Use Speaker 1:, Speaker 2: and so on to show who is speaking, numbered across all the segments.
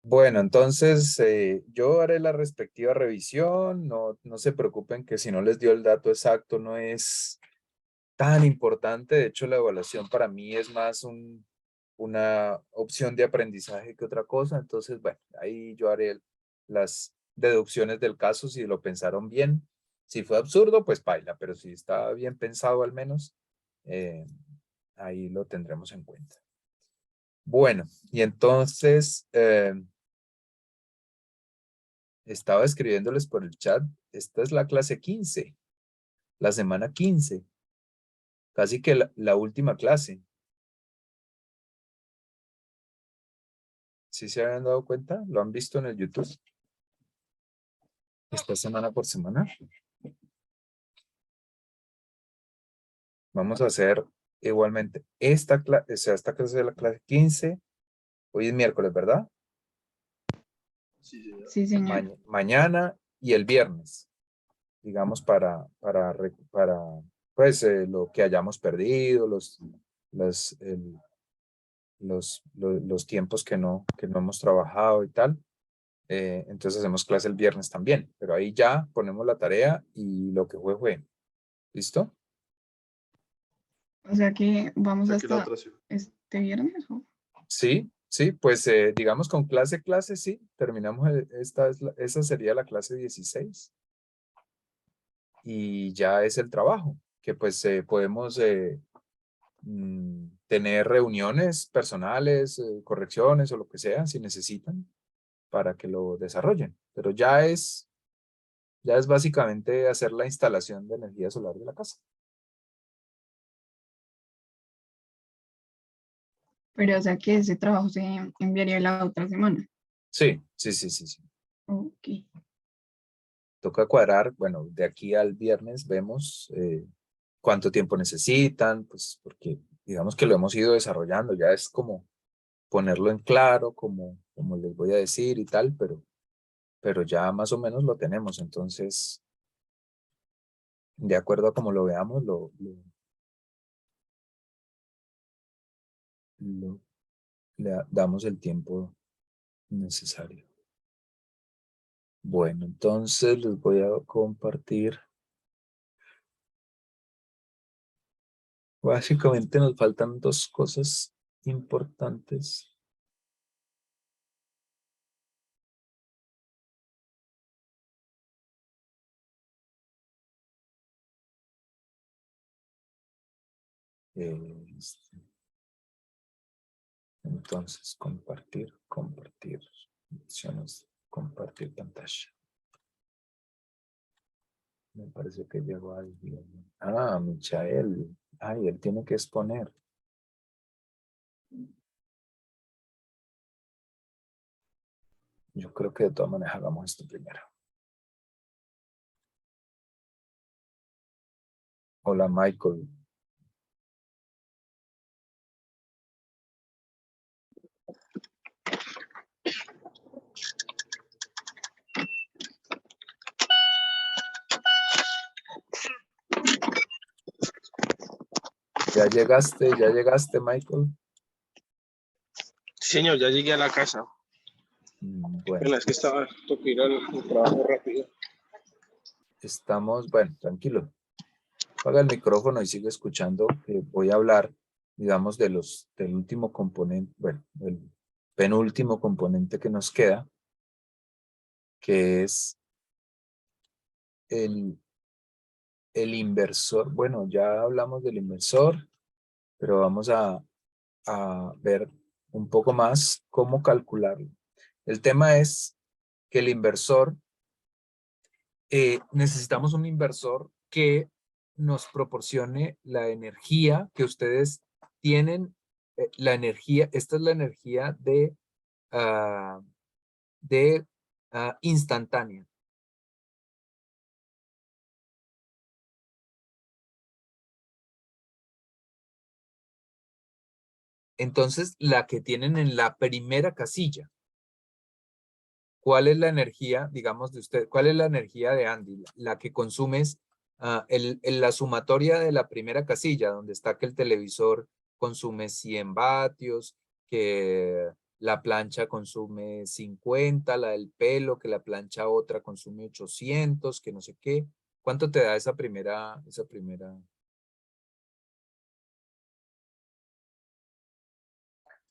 Speaker 1: Bueno, entonces yo haré la respectiva revisión. No se preocupen que si no les dio el dato exacto no es tan importante. De hecho, la evaluación para mí es más una opción de aprendizaje que otra cosa. Entonces, bueno, ahí yo haré las deducciones del caso si lo pensaron bien. Si fue absurdo, pues paila, pero si está bien pensado al menos, eh, ahí lo tendremos en cuenta. Bueno, y entonces estaba escribiéndoles por el chat. Esta es la clase 15, la semana 15, casi que la última clase. ¿Sí se habían dado cuenta? ¿Lo han visto en el YouTube? Esta semana por semana. Vamos a hacer igualmente esta clase, o sea, esta clase es la clase 15. Hoy es miércoles, ¿verdad?
Speaker 2: Sí, señor.
Speaker 3: Sí, señor.
Speaker 1: Mañana y el viernes, digamos, para pues, lo que hayamos perdido, los, el- los tiempos que no hemos trabajado y tal. Entonces hacemos clase el viernes también, pero ahí ya ponemos la tarea y lo que fue. ¿Listo?
Speaker 3: O sea que
Speaker 2: O
Speaker 3: vamos
Speaker 2: sea que la
Speaker 3: hasta
Speaker 2: otra sí.
Speaker 3: este viernes.
Speaker 1: Sí, pues digamos con clase, sí, terminamos, esa sería la clase 16 y ya es el trabajo, que pues podemos tener reuniones personales, correcciones o lo que sea, si necesitan, para que lo desarrollen, pero ya es básicamente hacer la instalación de energía solar de la casa.
Speaker 3: Pero o sea que ese trabajo se enviaría la otra semana.
Speaker 1: Sí.
Speaker 3: Ok.
Speaker 1: Toca cuadrar, bueno, de aquí al viernes vemos cuánto tiempo necesitan, pues porque digamos que lo hemos ido desarrollando, ya es como ponerlo en claro, como les voy a decir y tal, pero ya más o menos lo tenemos, entonces, de acuerdo a cómo lo veamos, le damos el tiempo necesario. Bueno, entonces les voy a compartir. Básicamente nos faltan dos cosas importantes. Entonces, compartir, opciones, compartir pantalla. Me parece que llegó alguien. Ah, Michael. Ay, él tiene que exponer. Yo creo que de todas maneras hagamos esto primero. Hola, Michael. Ya llegaste, Michael.
Speaker 2: Sí, señor, ya llegué a la casa.
Speaker 1: Bueno,
Speaker 2: Bueno, es que estaba, tengo que ir al trabajo rápido.
Speaker 1: bueno, tranquilo. Apaga el micrófono y sigue escuchando que voy a hablar, digamos, del último componente, bueno, el penúltimo componente que nos queda, que es el inversor. Bueno, ya hablamos del inversor, pero vamos a ver un poco más cómo calcularlo. El tema es que el inversor, necesitamos un inversor que nos proporcione la energía que ustedes tienen, la energía, esta es la energía ah, instantánea. Entonces, la que tienen en la primera casilla. ¿Cuál es la energía, digamos, de usted? ¿Cuál es la energía de Andy? La que consumes la sumatoria de la primera casilla, donde está que el televisor consume 100 vatios, que la plancha consume 50, la del pelo, que la plancha otra consume 800, que no sé qué. ¿Cuánto te da esa primera?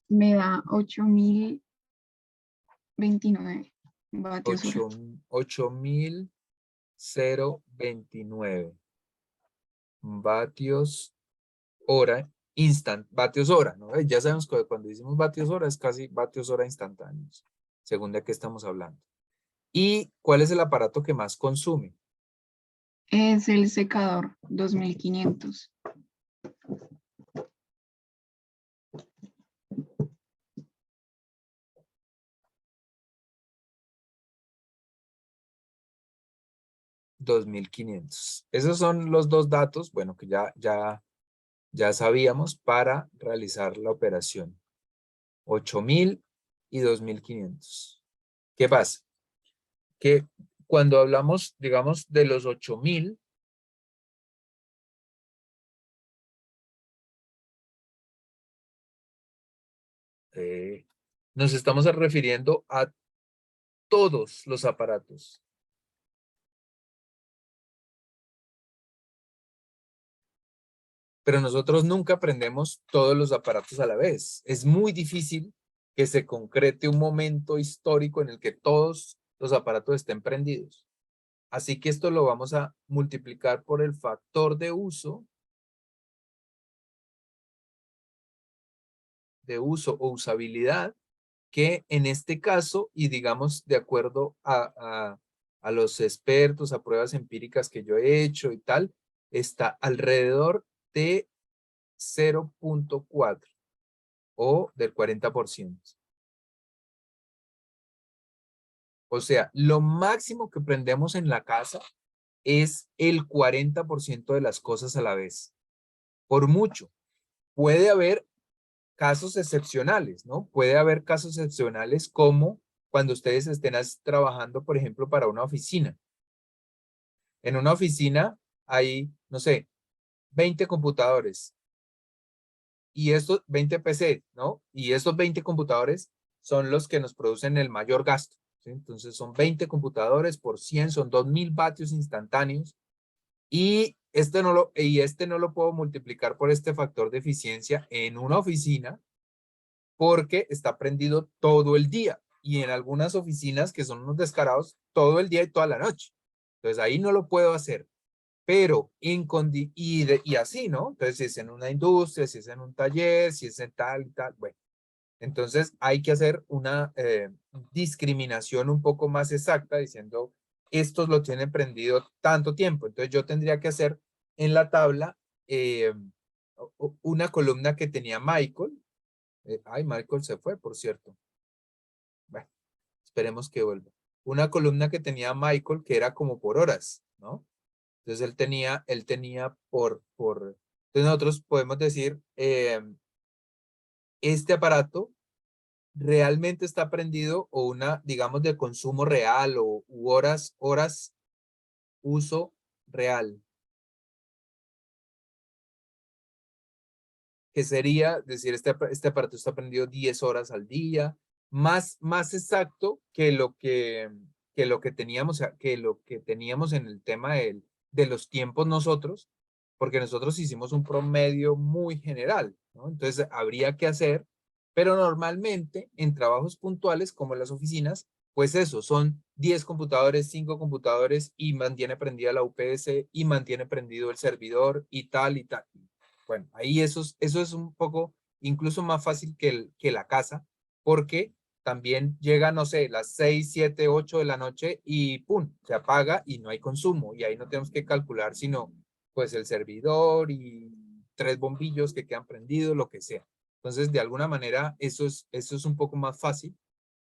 Speaker 3: Me da 8029 vatios hora.
Speaker 1: 8029 vatios hora, vatios hora, ¿no? Ya sabemos que cuando decimos vatios hora es casi vatios hora instantáneos, según de qué estamos hablando. ¿Y cuál es el aparato que más consume?
Speaker 3: Es el secador 2500.
Speaker 1: $2,500. Esos son los dos datos, bueno, que ya sabíamos para realizar la operación. 8,000 y 2,500. ¿Qué pasa? Que cuando hablamos, digamos, de los 8,000, nos estamos refiriendo a todos los aparatos. Pero nosotros nunca aprendemos todos los aparatos a la vez. Es muy difícil que se concrete un momento histórico en el que todos los aparatos estén prendidos. Así que esto lo vamos a multiplicar por el factor de uso o usabilidad, que en este caso, y digamos de acuerdo a los expertos, a pruebas empíricas que yo he hecho y tal, está alrededor de 0,4 o del 40%. O sea, lo máximo que prendemos en la casa es el 40% de las cosas a la vez. Por mucho. Puede haber casos excepcionales, ¿no? Puede haber casos excepcionales como cuando ustedes estén trabajando, por ejemplo, para una oficina. En una oficina hay, no sé, 20 computadores y estos 20 PC, ¿no? Y estos 20 computadores son los que nos producen el mayor gasto, ¿sí? Entonces son 20 computadores por 100, son 2,000 vatios instantáneos y este no lo puedo multiplicar por este factor de eficiencia en una oficina porque está prendido todo el día y en algunas oficinas que son unos descarados todo el día y toda la noche. Entonces ahí no lo puedo hacer, pero y así, ¿no? Entonces si es en una industria, si es en un taller, si es en tal y tal, bueno. Entonces hay que hacer una discriminación un poco más exacta diciendo estos lo tienen prendido tanto tiempo. Entonces yo tendría que hacer en la tabla una columna que tenía Michael. Ay, Michael se fue, por cierto. Bueno, esperemos que vuelva. Una columna que tenía Michael que era como por horas, ¿no? Entonces él tenía entonces nosotros podemos decir, este aparato realmente está prendido o una, digamos, de consumo real o horas uso real. Que sería decir, este aparato está prendido 10 horas al día, más exacto que lo que teníamos, o sea, que lo que teníamos en el tema de los tiempos nosotros, porque nosotros hicimos un promedio muy general, ¿no? Entonces habría que hacer, pero normalmente en trabajos puntuales como en las oficinas, pues eso, son 10 computadores, 5 computadores y mantiene prendida la UPS y mantiene prendido el servidor y tal y tal. Bueno, ahí eso es un poco incluso más fácil que la casa, porque también llega, no sé, las 6, 7, 8 de la noche y ¡pum! Se apaga y no hay consumo. Y ahí no tenemos que calcular, sino pues el servidor y 3 bombillos que quedan prendidos, lo que sea. Entonces, de alguna manera, eso es un poco más fácil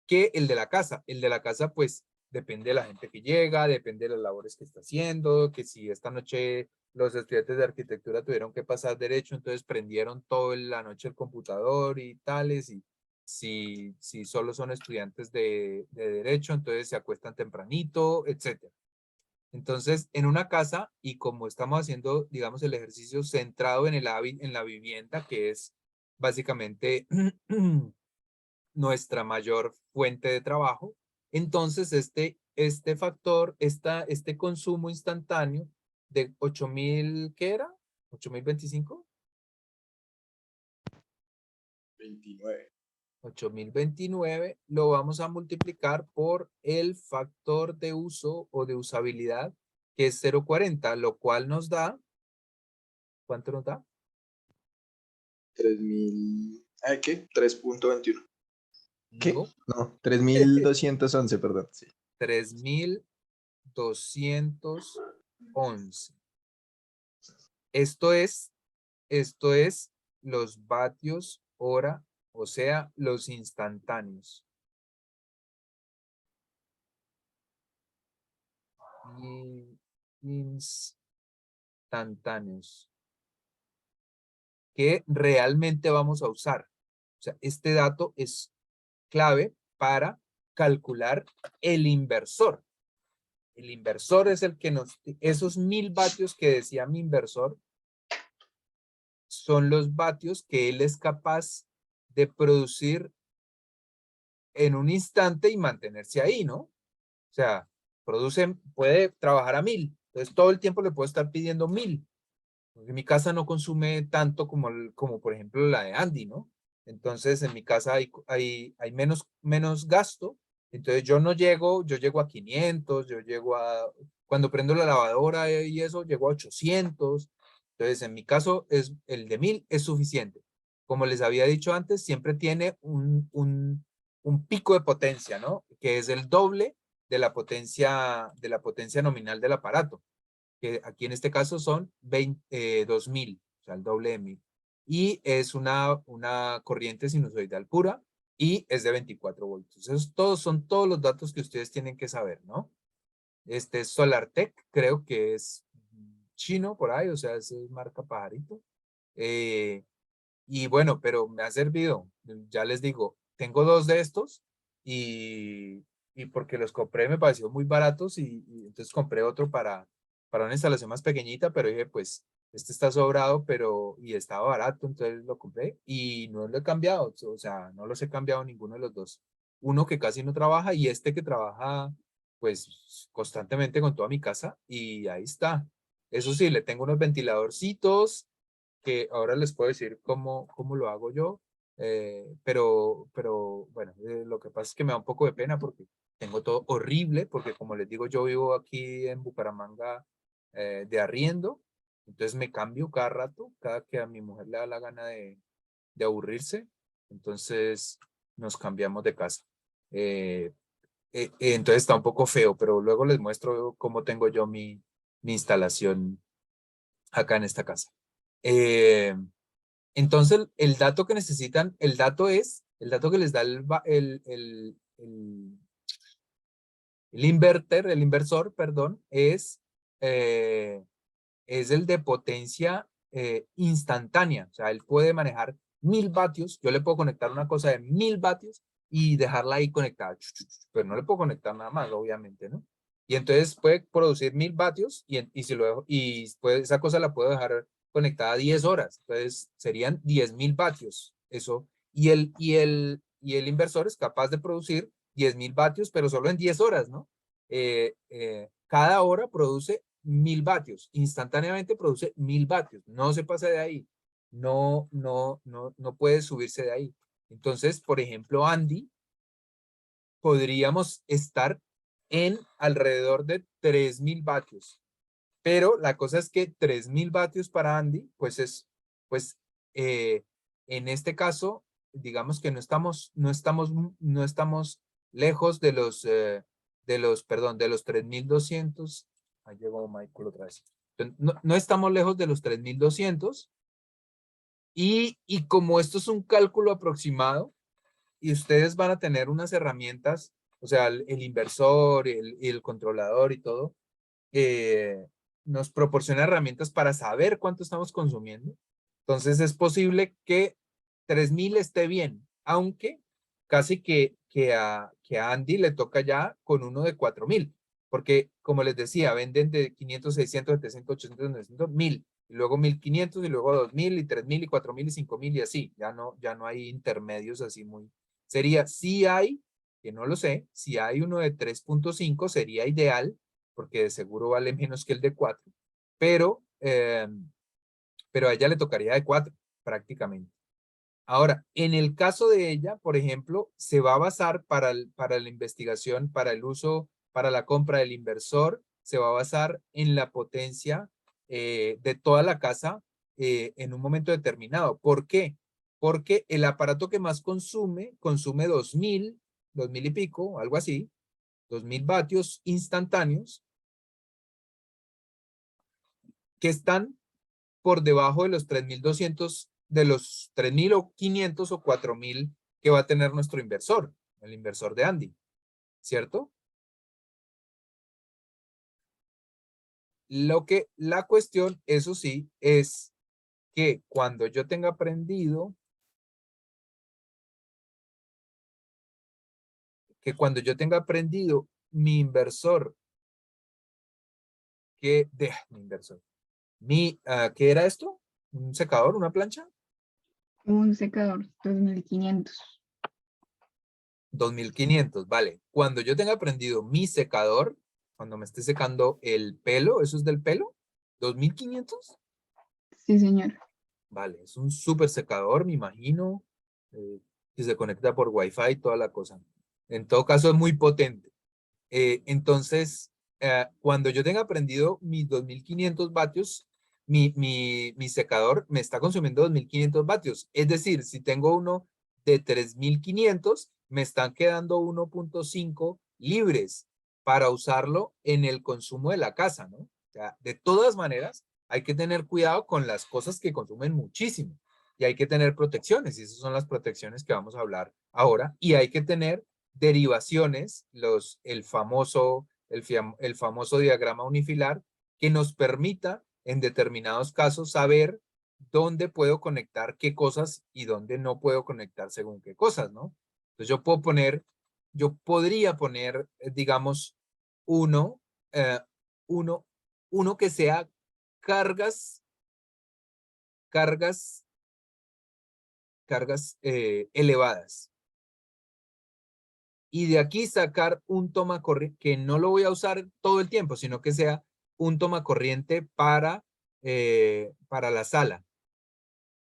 Speaker 1: que el de la casa. El de la casa, pues, depende de la gente que llega, depende de las labores que está haciendo, que si esta noche los estudiantes de arquitectura tuvieron que pasar derecho, entonces prendieron toda la noche el computador y tales, y si solo son estudiantes de derecho, entonces se acuestan tempranito, etcétera. Entonces, en una casa, y como estamos haciendo, digamos, el ejercicio centrado en la vivienda, que es básicamente nuestra mayor fuente de trabajo. Entonces, este factor, este consumo instantáneo de 8.000, ¿qué era? ¿8.025?
Speaker 4: 29.
Speaker 1: 8.029 lo vamos a multiplicar por el factor de uso o de usabilidad, que es 0.40, lo cual nos da, ¿cuánto nos da?
Speaker 4: 3.000. ¿Qué? 3.21. ¿Qué?
Speaker 1: No,
Speaker 4: No, 3.211, perdón. Sí.
Speaker 1: 3.211. Esto es los vatios hora, o sea, los instantáneos. Instantáneos. Que realmente vamos a usar. O sea, este dato es clave para calcular el inversor. El inversor es el que esos 1.000 vatios que decía mi inversor, son los vatios que él es capaz de producir en un instante y mantenerse ahí, ¿no? O sea, puede trabajar a 1.000. Entonces todo el tiempo le puedo estar pidiendo 1.000. Porque mi casa no consume tanto como por ejemplo la de Andy, ¿no? Entonces en mi casa hay menos gasto. Entonces yo llego a 500, cuando prendo la lavadora y eso, llego a 800. Entonces en mi caso el de 1.000 es suficiente. Como les había dicho antes, siempre tiene un pico de potencia, ¿no? Que es el doble de la potencia nominal del aparato, que aquí en este caso son 2.000, o sea, el doble de 1.000. Y es una corriente sinusoidal pura y es de 24 voltios. Son todos los datos que ustedes tienen que saber, ¿no? Este es SolarTech, creo que es chino por ahí, o sea, es marca pajarito. Y bueno, pero me ha servido. Ya les digo, tengo 2 de estos y porque los compré me pareció muy baratos y entonces compré otro para una instalación más pequeñita, pero dije, pues, este está sobrado, y estaba barato, entonces lo compré y no lo he cambiado, o sea, no los he cambiado ninguno de los dos. Uno que casi no trabaja y este que trabaja, pues, constantemente con toda mi casa y ahí está. Eso sí, le tengo unos ventiladorcitos que ahora les puedo decir cómo lo hago yo, pero bueno, lo que pasa es que me da un poco de pena porque tengo todo horrible, porque como les digo, yo vivo aquí en Bucaramanga de arriendo, entonces me cambio cada rato, cada que a mi mujer le da la gana de aburrirse, entonces nos cambiamos de casa. Entonces está un poco feo, pero luego les muestro cómo tengo yo mi instalación acá en esta casa. Entonces, el dato que necesitan, el dato que les da el inversor, perdón, es el de potencia instantánea. O sea, él puede manejar 1.000 vatios. Yo le puedo conectar una cosa de 1.000 vatios y dejarla ahí conectada. Pero no le puedo conectar nada más, obviamente, ¿no? Y entonces puede producir 1.000 vatios y si lo dejo, esa cosa la puedo dejar conectada 10 horas. Entonces serían 10.000 vatios. Eso. Y el inversor es capaz de producir 10.000 vatios, pero solo en 10 horas, ¿no? Cada hora produce 1.000 vatios. Instantáneamente produce 1.000 vatios. No se pasa de ahí. No puede subirse de ahí. Entonces, por ejemplo, Andy, podríamos estar en alrededor de 3.000 vatios. Pero la cosa es que 3.000 vatios para Andy, pues en este caso, digamos que no estamos lejos de los 3.200. Ahí llegó Michael otra vez. No estamos lejos de los 3.200 y como esto es un cálculo aproximado y ustedes van a tener unas herramientas, o sea, el inversor, el controlador y todo, nos proporciona herramientas para saber cuánto estamos consumiendo. Entonces es posible que 3.000 esté bien, aunque casi que a Andy le toca ya con uno de 4.000, porque como les decía, venden de 500, 600, 700, 800, 900, 1.000, y luego 1.500, y luego 2.000, y 3.000, y 4.000, y 5.000, y así. Ya no hay intermedios así muy, Sería, si hay, que no lo sé, si hay uno de 3.5 sería ideal, porque de seguro vale menos que el de 4, pero a ella le tocaría de 4 prácticamente. Ahora, en el caso de ella, por ejemplo, se va a basar para la investigación, para el uso, para la compra del inversor, se va a basar en la potencia de toda la casa en un momento determinado. ¿Por qué? Porque el aparato que más consume 2000 y pico, algo así, 2000 vatios instantáneos, que están por debajo de los 3200, de los 3000 o 500 o 4000 que va a tener nuestro inversor, el inversor de Andy, ¿cierto? La cuestión, eso sí, es que cuando yo tenga aprendido, mi inversor, ¿qué era esto? ¿Un secador, una plancha?
Speaker 3: Un secador, 2500.
Speaker 1: 2500, vale. Cuando yo tenga aprendido mi secador, cuando me esté secando el pelo, ¿eso es del pelo? ¿2500?
Speaker 3: Sí, señor.
Speaker 1: Vale, es un súper secador, me imagino, que se conecta por Wi-Fi y toda la cosa. En todo caso, es muy potente. Entonces, cuando yo tenga aprendido mis 2500 vatios, mi secador me está consumiendo 2500 vatios. Es decir, si tengo uno de 3500, me están quedando 1.5 libres para usarlo en el consumo de la casa, ¿no? O sea, de todas maneras, hay que tener cuidado con las cosas que consumen muchísimo y hay que tener protecciones, y esas son las protecciones que vamos a hablar ahora, y hay que tener derivaciones, el famoso diagrama unifilar, que nos permita en determinados casos saber dónde puedo conectar qué cosas y dónde no puedo conectar según qué cosas, ¿no? Entonces yo podría poner, digamos, uno, eh, uno, uno que sea cargas, cargas, elevadas. Y de aquí sacar un toma corriente, que no lo voy a usar todo el tiempo, sino que sea un toma corriente para la sala.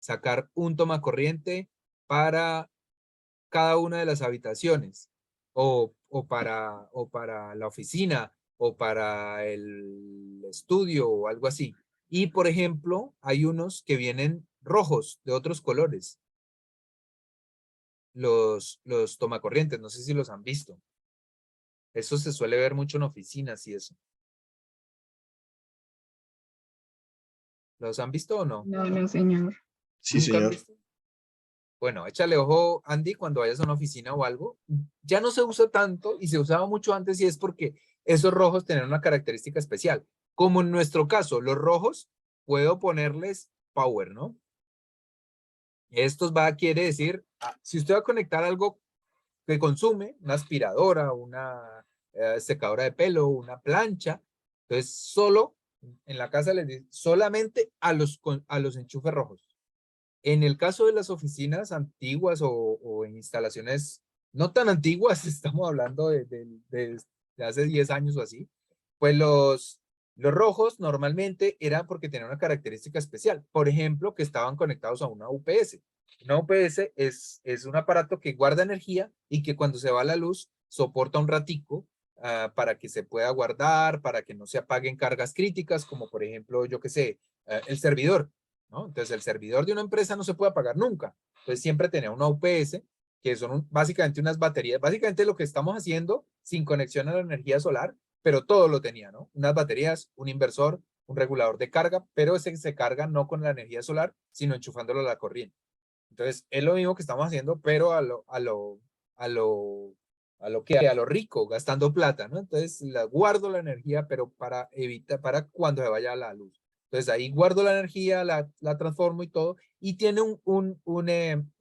Speaker 1: Sacar un toma corriente para cada una de las habitaciones, o para la oficina, o para el estudio, o algo así. Y, por ejemplo, hay unos que vienen rojos, de otros colores. Los tomacorrientes, no sé si los han visto. Eso se suele ver mucho en oficinas y eso. ¿Los han visto o no?
Speaker 3: No, no, señor.
Speaker 4: Sí,
Speaker 1: ¿Nunca han
Speaker 4: señor.
Speaker 1: visto? Bueno, échale ojo, Andy, cuando vayas a una oficina o algo. Ya no se usa tanto y se usaba mucho antes, y es porque esos rojos tienen una característica especial. Como en nuestro caso, los rojos, puedo ponerles power, ¿no? Quiere decir, si usted va a conectar algo que consume, una aspiradora, una secadora de pelo, una plancha, entonces solo en la casa les dice solamente a los enchufes rojos. En el caso de las oficinas antiguas o en instalaciones no tan antiguas, estamos hablando de hace 10 años o así, pues los rojos normalmente eran porque tenían una característica especial. Por ejemplo, que estaban conectados a una UPS. Una UPS es un aparato que guarda energía y que cuando se va la luz soporta un ratico para que se pueda guardar, para que no se apaguen cargas críticas, como por ejemplo, yo qué sé, el servidor, ¿no? Entonces el servidor de una empresa no se puede apagar nunca. Entonces siempre tenía una UPS, que son básicamente unas baterías, básicamente lo que estamos haciendo sin conexión a la energía solar, pero todo lo tenía, ¿no? Unas baterías, un inversor, un regulador de carga, pero ese se carga no con la energía solar, sino enchufándolo a la corriente. Entonces, es lo mismo que estamos haciendo, pero a lo rico, gastando plata, ¿no? Entonces, guardo la energía, pero para cuando se vaya la luz. Entonces, ahí guardo la energía, la transformo y todo, y tiene un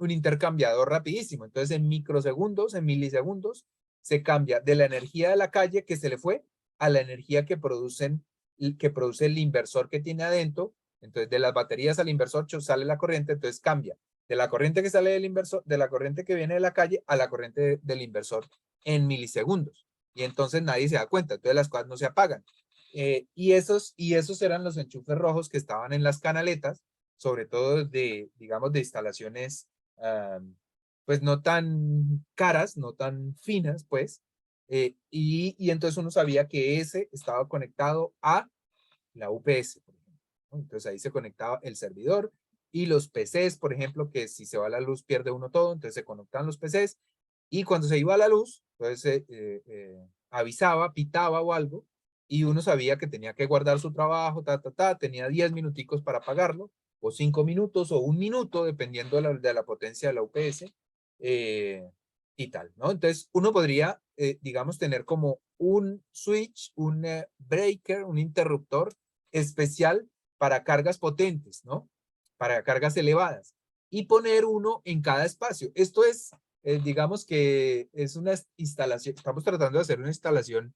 Speaker 1: intercambiador rapidísimo. Entonces, en microsegundos, en milisegundos, se cambia de la energía de la calle que se le fue a la energía que produce el inversor que tiene adentro. Entonces, de las baterías al inversor sale la corriente, entonces cambia. de la corriente que sale del inversor, de la corriente que viene de la calle a la corriente del inversor en milisegundos. Y entonces nadie se da cuenta, entonces las cosas no se apagan. Y esos eran los enchufes rojos que estaban en las canaletas, sobre todo de, digamos, de instalaciones, pues no tan caras, no tan finas, pues. Y entonces uno sabía que ese estaba conectado a la UPS, por ejemplo, ¿no? Entonces ahí se conectaba el servidor y los PCs, por ejemplo, que si se va la luz pierde uno todo, entonces se conectaban los PCs y cuando se iba la luz, entonces avisaba, pitaba o algo y uno sabía que tenía que guardar su trabajo, tenía 10 minuticos para pagarlo, o 5 minutos, o 1 minuto, dependiendo de la potencia de la UPS, y tal, ¿no? Entonces, uno podría, digamos, tener como un switch, un breaker, un interruptor especial para cargas potentes, ¿no? Para cargas elevadas, y poner uno en cada espacio. Esto es, digamos que es una instalación, estamos tratando de hacer una instalación,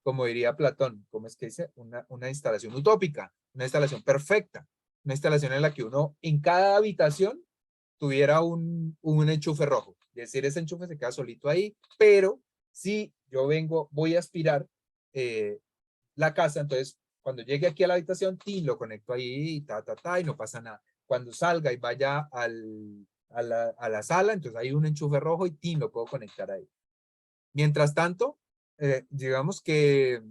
Speaker 1: como diría Platón, ¿cómo es que dice? Una instalación utópica, una instalación perfecta, una instalación en la que uno en cada habitación tuviera un enchufe rojo. Es decir, ese enchufe se queda solito ahí, pero si yo voy a aspirar la casa, entonces cuando llegue aquí a la habitación, lo conecto ahí, y no pasa nada. Cuando salga y vaya a la sala, entonces hay un enchufe rojo y lo puedo conectar ahí. Mientras tanto, digamos que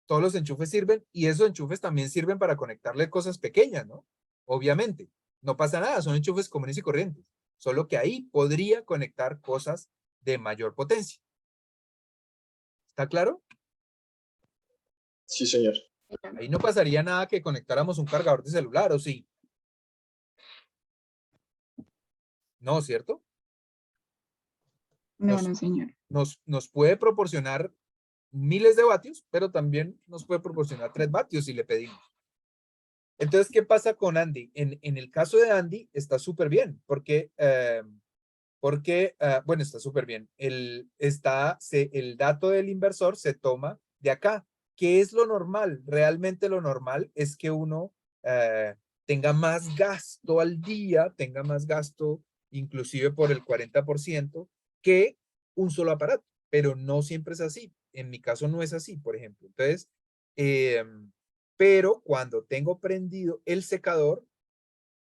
Speaker 1: todos los enchufes sirven y esos enchufes también sirven para conectarle cosas pequeñas, ¿no? Obviamente, no pasa nada, son enchufes comunes y corrientes, solo que ahí podría conectar cosas de mayor potencia. ¿Está claro?
Speaker 4: Sí, señor.
Speaker 1: Ahí no pasaría nada que conectáramos un cargador de celular, ¿o sí? No, ¿cierto?
Speaker 3: No, no, señor.
Speaker 1: Nos puede proporcionar miles de vatios, pero también nos puede proporcionar 3 vatios si le pedimos. Entonces, ¿qué pasa con Andy? En el caso de Andy está súper bien, porque, bueno, está súper bien. El dato del inversor se toma de acá. ¿Qué es lo normal? Realmente lo normal es que uno tenga más gasto al día, tenga más gasto inclusive por el 40% que un solo aparato, pero no siempre es así. En mi caso no es así, por ejemplo. Entonces, eh, pero cuando tengo prendido el secador,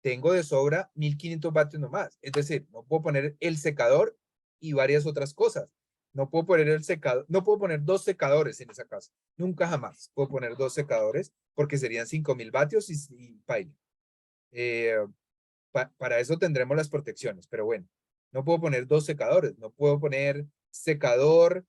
Speaker 1: tengo de sobra 1500 vatios nomás. Es decir, no puedo poner el secador y varias otras cosas. No puedo poner el secador, no puedo poner 2 secadores en esa casa. Nunca jamás puedo poner 2 secadores porque serían 5000 vatios y paila. Para eso tendremos las protecciones, pero bueno, no puedo poner 2 secadores, no puedo poner secador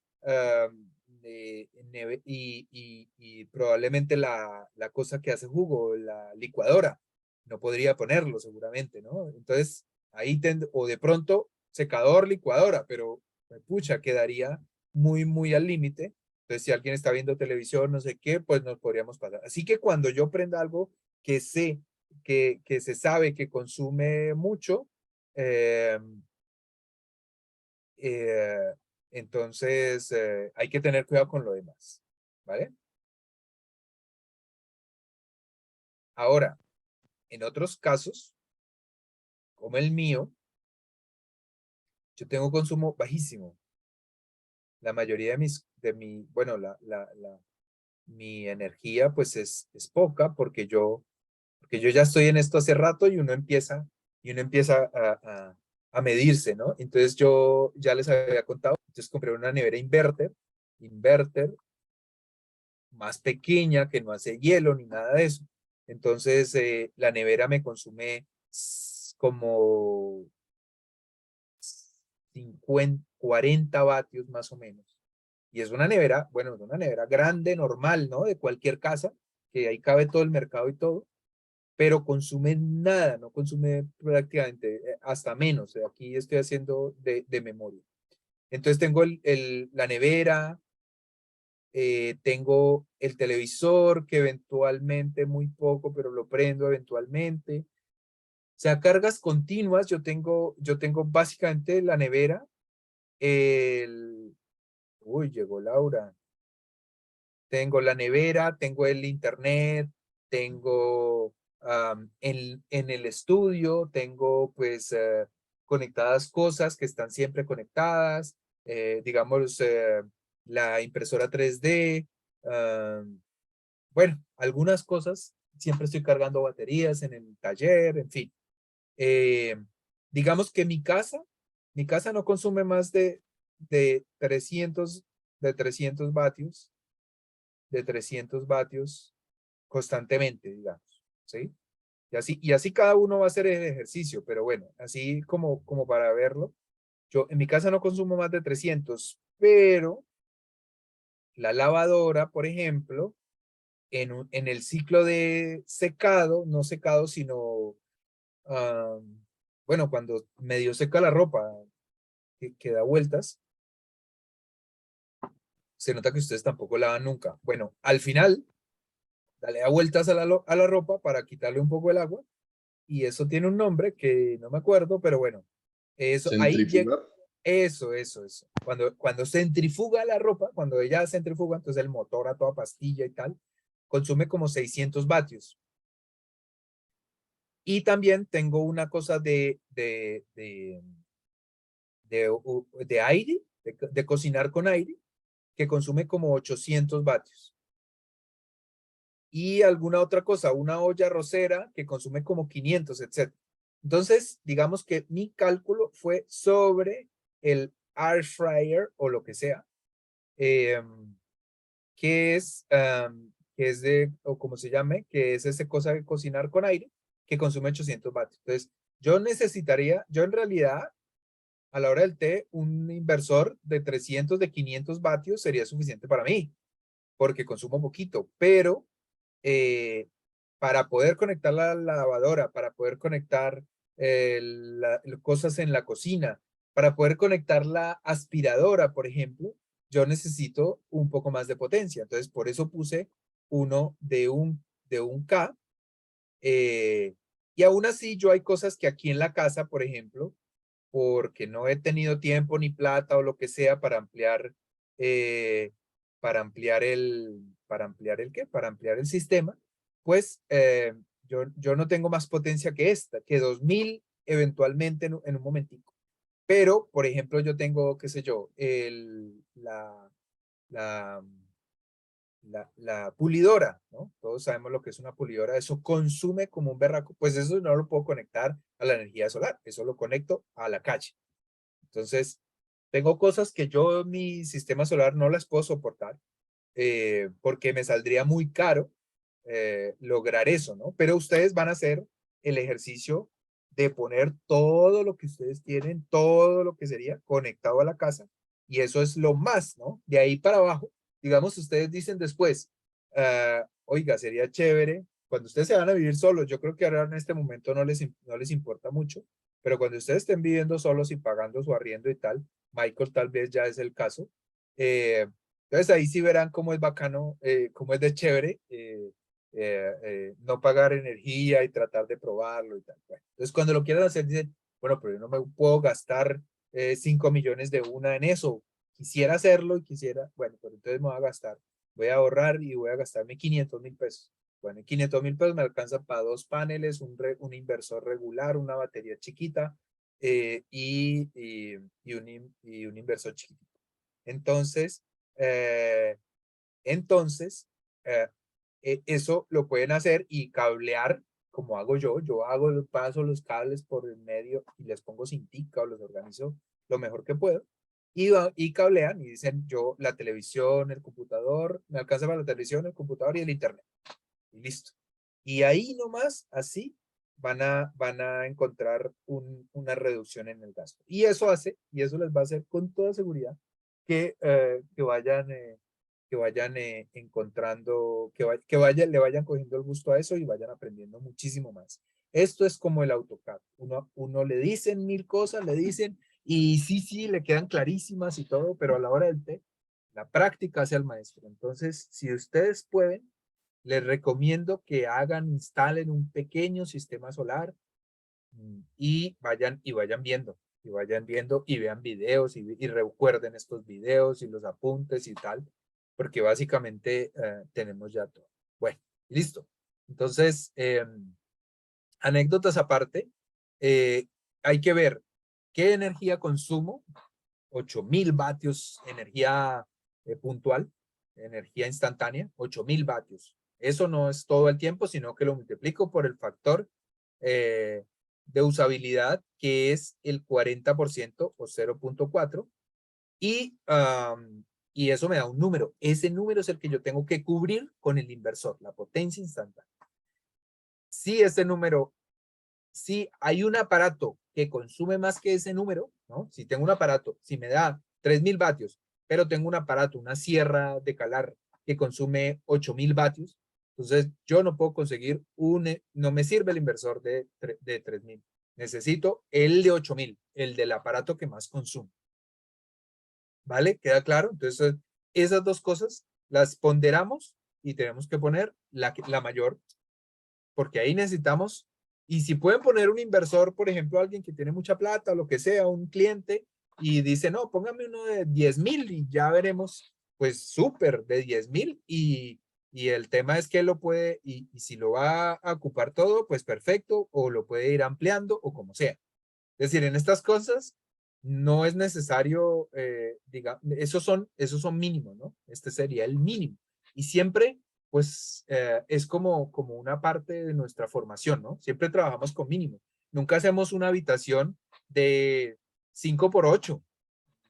Speaker 1: y probablemente la cosa que hace jugo, la licuadora, no podría ponerlo seguramente, ¿no? Entonces, ahí o de pronto secador, licuadora, pero pucha, quedaría muy al límite. Entonces, si alguien está viendo televisión, no sé qué, pues nos podríamos pasar. Así que cuando yo prenda algo que sé que se sabe que consume mucho, eh, eh, entonces hay que tener cuidado con lo demás, ¿vale? Ahora, en otros casos, como el mío, yo tengo consumo bajísimo. La mayoría bueno, mi energía pues es poca porque yo ya estoy en esto hace rato y uno empieza a medirse, ¿no? Entonces yo ya les había contado, entonces compré una nevera inverter más pequeña que no hace hielo ni nada de eso. Entonces la nevera me consume como 50, 40 vatios más o menos. Y es una nevera, bueno, es una nevera grande, normal, ¿no? De cualquier casa, que ahí cabe todo el mercado y todo, pero consume nada, no consume prácticamente hasta menos. Aquí estoy haciendo de memoria. Entonces tengo la nevera, tengo el televisor que eventualmente, muy poco, pero lo prendo eventualmente. O sea, cargas continuas, yo tengo básicamente la nevera, uy, llegó Laura. Tengo la nevera, tengo el internet, tengo En el estudio tengo pues conectadas cosas que están siempre conectadas, digamos la impresora 3D, bueno, algunas cosas, siempre estoy cargando baterías en el taller, en fin. Eh, digamos que mi casa no consume más de 300, de 300 vatios, de 300 vatios constantemente, digamos, ¿sí? Y así cada uno va a hacer el ejercicio, pero bueno, así como para verlo, yo en mi casa no consumo más de 300, pero la lavadora, por ejemplo, en el ciclo de secado, no secado, sino, bueno, cuando medio seca la ropa, que da vueltas, se nota que ustedes tampoco lavan nunca. Bueno, al final, dale da vueltas a la ropa para quitarle un poco el agua, y eso tiene un nombre que no me acuerdo, pero bueno, eso, ahí llega,
Speaker 4: Centrífuga.
Speaker 1: eso. Cuando centrifuga la ropa, cuando ella centrifuga, entonces el motor a toda pastilla y tal, consume como 600 vatios. Y también tengo una cosa de aire, de cocinar con aire, que consume como 800 vatios. Y alguna otra cosa, una olla arrocera que consume como 500, etc. Entonces, digamos que mi cálculo fue sobre el air fryer o lo que sea, que es o como se llame, que es esa cosa de cocinar con aire, que consume 800 vatios. Entonces, yo en realidad, a la hora del té, un inversor de 300, de 500 vatios sería suficiente para mí, porque consumo poquito, pero para poder conectar la lavadora, para poder conectar cosas en la cocina, para poder conectar la aspiradora, por ejemplo, yo necesito un poco más de potencia. Entonces, por eso puse uno de un K. Y aún así, yo hay cosas que aquí en la casa, por ejemplo, porque no he tenido tiempo ni plata o lo que sea eh, para ampliar el sistema, pues yo no tengo más potencia que esta, que 2000 eventualmente en un momentico. Pero, por ejemplo, yo tengo, qué sé yo, la, la pulidora, ¿no? Todos sabemos lo que es una pulidora, eso consume como un berraco, pues eso no lo puedo conectar a la energía solar, eso lo conecto a la calle. Entonces, tengo cosas que yo, mi sistema solar, no las puedo soportar porque me saldría muy caro lograr eso, ¿no? Pero ustedes van a hacer el ejercicio de poner todo lo que ustedes tienen, todo lo que sería conectado a la casa, y eso es lo más, ¿no? De ahí para abajo, digamos, ustedes dicen después, oiga, sería chévere, cuando ustedes se van a vivir solos, yo creo que ahora en este momento no les importa mucho, pero cuando ustedes estén viviendo solos y pagando su arriendo y tal, Michael tal vez ya es el caso, entonces ahí sí verán cómo es bacano, cómo es de chévere no pagar energía y tratar de probarlo y tal. Bueno, entonces cuando lo quieran hacer dicen, bueno, pero yo no me puedo gastar 5 millones de una en eso. Quisiera hacerlo y quisiera, bueno, pero entonces me voy a gastar, voy a ahorrar y voy a gastarme 500,000 pesos. Bueno, 500,000 pesos me alcanza para 2 paneles, un inversor regular, una batería chiquita y un inversor chiquito. Entonces, eh, entonces, eh, eso lo pueden hacer y cablear como hago yo. Paso los cables por el medio y les pongo cintica o los organizo lo mejor que puedo. Y cablean y dicen yo la televisión, el computador, me alcanza para la televisión, el computador y el internet. Y listo. Y ahí nomás, así, van a encontrar una reducción en el gasto. Y eso les va a hacer con toda seguridad que vayan encontrando, le vayan cogiendo el gusto a eso y vayan aprendiendo muchísimo más. Esto es como el AutoCAD. Uno le dicen 1000 cosas, le dicen, y sí, le quedan clarísimas y todo, pero a la hora del té, la práctica hace al maestro. Entonces, si ustedes pueden, les recomiendo que instalen un pequeño sistema solar y vayan viendo y vean videos y recuerden estos videos y los apuntes y tal, porque básicamente tenemos ya todo. Bueno, listo. Entonces, anécdotas aparte, hay que ver qué energía consumo, 8.000 vatios, energía puntual, energía instantánea, 8.000 vatios. Eso no es todo el tiempo, sino que lo multiplico por el factor de usabilidad, que es el 40% o 0.4, y eso me da un número. Ese número es el que yo tengo que cubrir con el inversor, la potencia instantánea. Si ese número, si hay un aparato que consume más que ese número, ¿no? Si tengo un aparato, si me da 3.000 vatios, pero tengo un aparato, una sierra de calar que consume 8.000 vatios, entonces yo no puedo conseguir no me sirve el inversor de 3.000. Necesito el de 8.000, el del aparato que más consume. ¿Vale? ¿Queda claro? Entonces, esas dos cosas las ponderamos y tenemos que poner la mayor, porque ahí necesitamos, y si pueden poner un inversor, por ejemplo, alguien que tiene mucha plata o lo que sea, un cliente, y dice, no, póngame uno de 10.000 y ya veremos, pues súper, de 10.000, y el tema es que lo puede, y si lo va a ocupar todo, pues perfecto, o lo puede ir ampliando o como sea. Es decir, en estas cosas no es necesario, esos son mínimos, ¿no? Este sería el mínimo. Y siempre, pues, es como una parte de nuestra formación, ¿no? Siempre trabajamos con mínimo. Nunca hacemos una habitación de 5x8.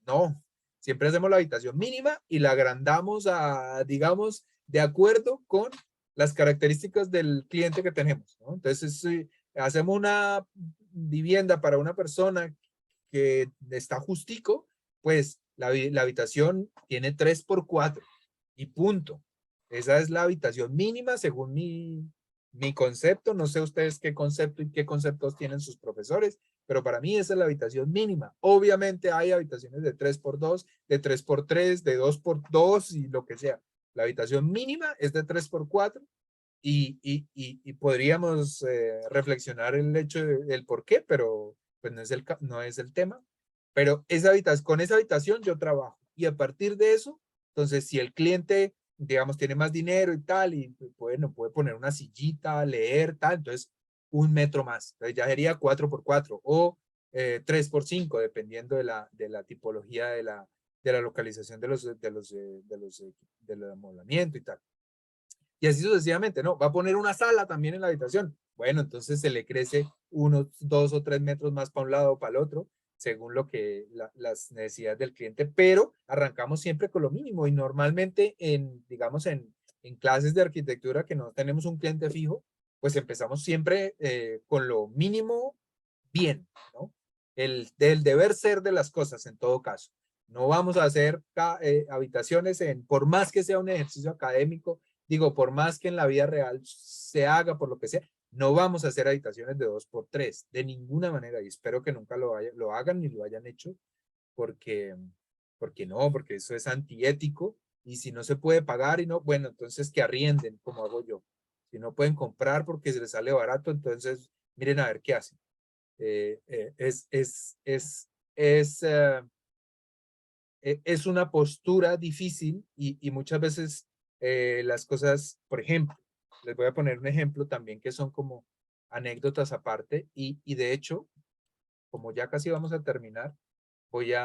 Speaker 1: No, siempre hacemos la habitación mínima y la agrandamos a, digamos, de acuerdo con las características del cliente que tenemos, ¿no? Entonces, si hacemos una vivienda para una persona que está justico, pues la habitación tiene 3x4 y punto. Esa es la habitación mínima según mi concepto. No sé ustedes qué concepto y qué conceptos tienen sus profesores, pero para mí esa es la habitación mínima. Obviamente hay habitaciones de 3x2, de 3x3, de 2x2 y lo que sea. La habitación mínima es de 3x4 y podríamos reflexionar el hecho del por qué, pero pues no es el tema. Pero con esa habitación yo trabajo y a partir de eso, entonces si el cliente, digamos, tiene más dinero y tal, y bueno, puede poner una sillita, leer, tal, entonces 1 metro más. Entonces ya sería 4x4 o 3x5, dependiendo de la tipología de la localización del amoblamiento y tal. Y así sucesivamente, ¿no? Va a poner una sala también en la habitación. Bueno, entonces se le crece unos 2 o 3 metros más para un lado o para el otro, según lo que las necesidades del cliente, pero arrancamos siempre con lo mínimo y normalmente digamos, en clases de arquitectura que no tenemos un cliente fijo, pues empezamos siempre con lo mínimo bien, ¿no? Del deber ser de las cosas en todo caso. No vamos a hacer habitaciones por más que sea un ejercicio académico, digo, por más que en la vida real se haga por lo que sea, no vamos a hacer habitaciones de 2x3 de ninguna manera, y espero que nunca lo hagan ni lo hayan hecho, porque porque eso es antiético, y si no se puede pagar y no, bueno, entonces que arrienden, como hago yo. Si no pueden comprar porque se les sale barato, entonces miren a ver qué hacen. Es una postura difícil y muchas veces las cosas, por ejemplo, les voy a poner un ejemplo también que son como anécdotas aparte y de hecho, como ya casi vamos a terminar, voy a